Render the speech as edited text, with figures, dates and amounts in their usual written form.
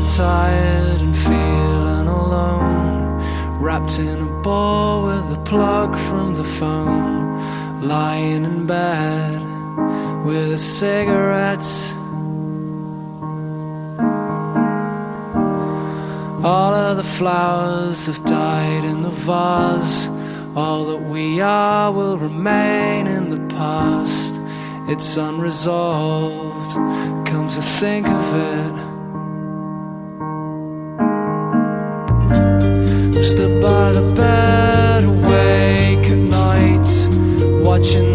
tired and feeling alone, wrapped in a ball with a plug from the phone, lying in bed with a cigarette. All of the flowers have died in the vase. All that we are will remain in the past. It's unresolved, come to think of it. I'm stood by the bed, awake at night, watching